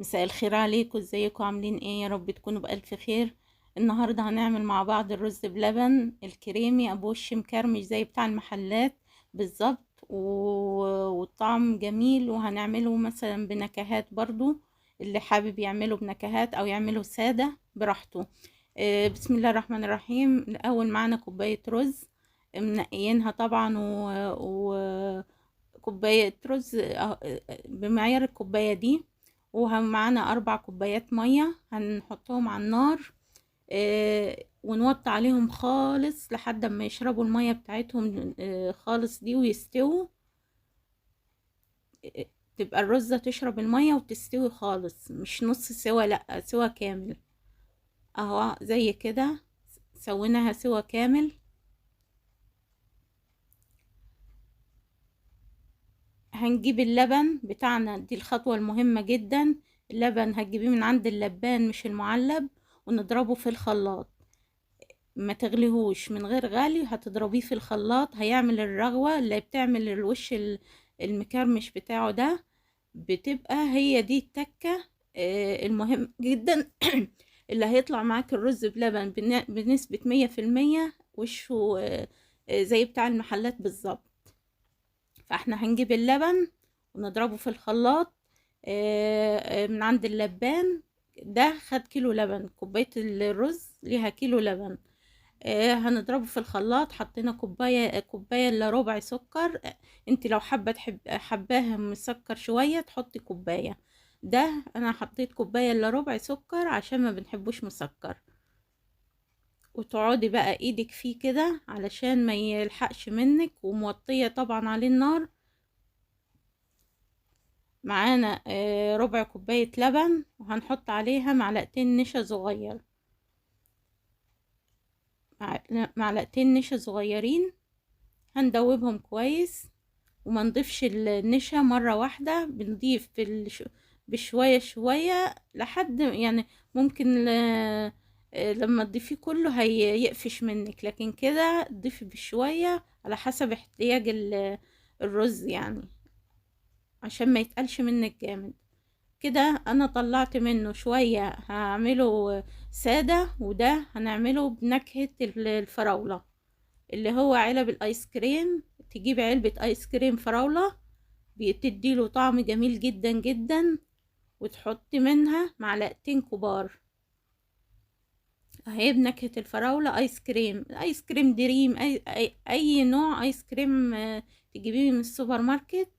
مساء الخير عليكم، ازيكم عاملين ايه؟ يا رب تكونوا بألف خير. النهارده هنعمل مع بعض الرز بلبن الكريمي ابو وش مكرمش زي بتاع المحلات بالظبط والطعم جميل. وهنعمله مثلا بنكهات برضو، اللي حابب يعمله بنكهات او يعمله سادة براحته. بسم الله الرحمن الرحيم. الاول معانا كوباية رز منقيينها طبعا وكوباية رز بمعيار الكوباية دي. ومعانا 4 كوبايات مية هنحطهم على النار. ونوطي عليهم خالص لحد ما يشربوا المية بتاعتهم خالص دي ويستووا. تبقى الرزة تشرب المية وتستوي خالص، مش نص سوا، لأ سوا كامل. اهو زي كده سويناها سوا كامل. هنجيب اللبن بتاعنا، دي الخطوة المهمة جدا. اللبن هتجيبيه من عند اللبان مش المعلب، ونضربه في الخلاط. ما تغليهوش من غير غالي، هتضربيه في الخلاط هيعمل الرغوة اللي بتعمل الوش المكرمش بتاعه ده. بتبقى هي دي التكة المهم جدا اللي هيطلع معاك الرز بلبن بنسبة 100% وشه زي بتاع المحلات بالظبط. فاحنا هنجيب اللبن ونضربه في الخلاط من عند اللبان. ده خد كيلو لبن، كوباية الرز ليها كيلو لبن. هنضربه في الخلاط. حطينا كوباية الا ربع سكر. انت لو حباها مسكر شوية تحطي كوباية. ده انا حطيت كوباية الا ربع سكر عشان ما بنحبوش مسكر. وتقعدي بقى ايدك فيه كده علشان ما يلحقش منك، وموطية طبعا عليه النار. معانا ربع كوباية لبن، وهنحط عليها معلقتين نشا صغير، معلقتين نشا صغيرين. هندوبهم كويس، وما نضيفش النشا مرة واحدة، بنضيف بشوية شوية لحد يعني ممكن لما تضيفيه كله هيقفش منك، لكن كده تضيفي بشوية على حسب احتياج الرز يعني، عشان ما يتقلش منك جامد. كده انا طلعت منه شوية هعمله سادة، وده هنعمله بنكهة الفراولة اللي هو علب الايس كريم. تجيب علبة ايس كريم فراولة بتديله طعم جميل جدا جدا، وتحطي منها معلقتين كبار اهي بنكهة الفراولة. ايس كريم دريم، اي نوع ايس كريم تجيبيه من السوبر ماركت.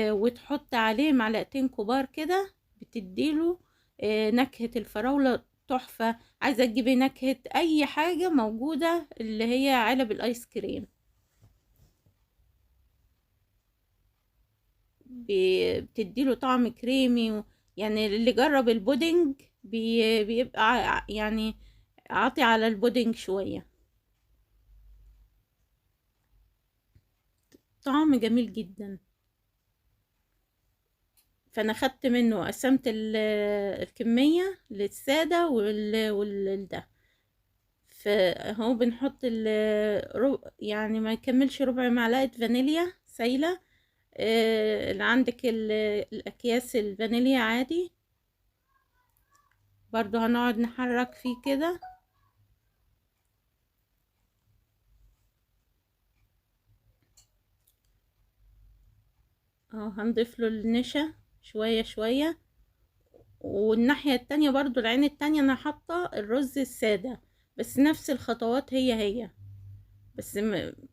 وتحط عليه معلقتين كبار كده، بتديله نكهة الفراولة تحفة. عايزة تجيبي نكهة اي حاجة موجودة اللي هي علب الايس كريم، بتديله طعم كريمي. يعني اللي جرب البودنج بيبقى يعني عاطي على البودنج شوية، طعم جميل جدا. فانا خدت منه، قسمت الكمية للسادة ده. فهو بنحط يعني ما يكملش ربع معلقة فانيليا سايلة. اللي عندك الاكياس الفانيليا عادي، برضو هنقعد نحرك فيه كده. اهو هنضيف له النشا شوية شوية. والناحية التانية برضو العين التانية انا حاطة الرز السادة، بس نفس الخطوات هي. بس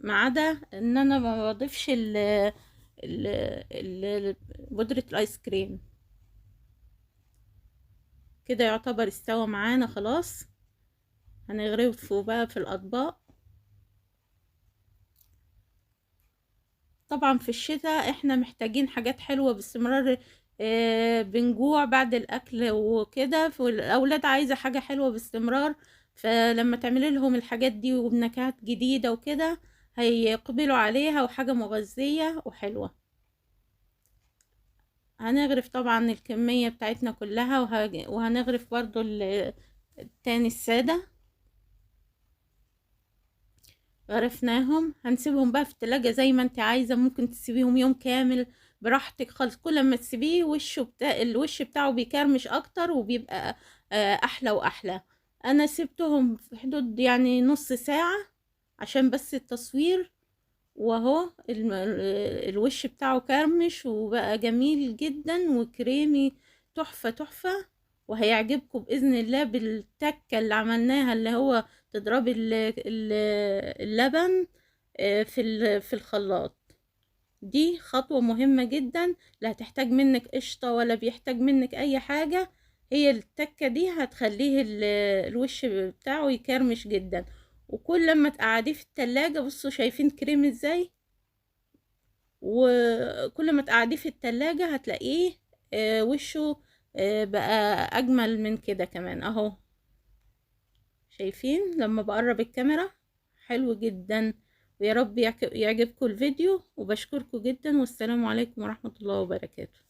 ما عدا ان انا ما بضيفش بودرة الايس كريم. كده يعتبر استوى معانا خلاص. هنغرفه بقى في الاطباق. طبعا في الشتاء احنا محتاجين حاجات حلوة باستمرار. بنجوع بعد الاكل وكده، فالاولاد عايزة حاجة حلوة باستمرار. فلما تعملي لهم الحاجات دي وبنكهات جديدة وكده هيقبلوا عليها، وحاجة مغذية وحلوة. هنغرف طبعا الكمية بتاعتنا كلها، وهنغرف برضو التاني السادة. غرفناهم، هنسيبهم بقى في التلاجة زي ما انت عايزة. ممكن تسيبيهم يوم كامل براحتك خالص. كل ما تسيبيه الوش بتاعه بيكرمش اكتر وبيبقى احلى واحلى. انا سبتهم في حدود يعني نص ساعة عشان بس التصوير، واهو الوش بتاعه كرمش وبقى جميل جدا وكريمي، تحفة تحفة. وهيعجبكم بإذن الله بالتكة اللي عملناها، اللي هو تضربي اللبن في الخلاط. دي خطوة مهمة جدا، لا هتحتاج منك قشطة ولا بيحتاج منك اي حاجة. هي التكة دي هتخليه الوش بتاعه يكرمش جدا. وكل لما تقعديه في التلاجة، بصوا شايفين كريم ازاي، وكل ما تقعديه في التلاجة هتلاقيه وشه بقى اجمل من كده كمان اهو. شايفين لما بقرب الكاميرا؟ حلو جدا. ويا رب يعجبكم الفيديو، وبشكركم جدا، والسلام عليكم ورحمة الله وبركاته.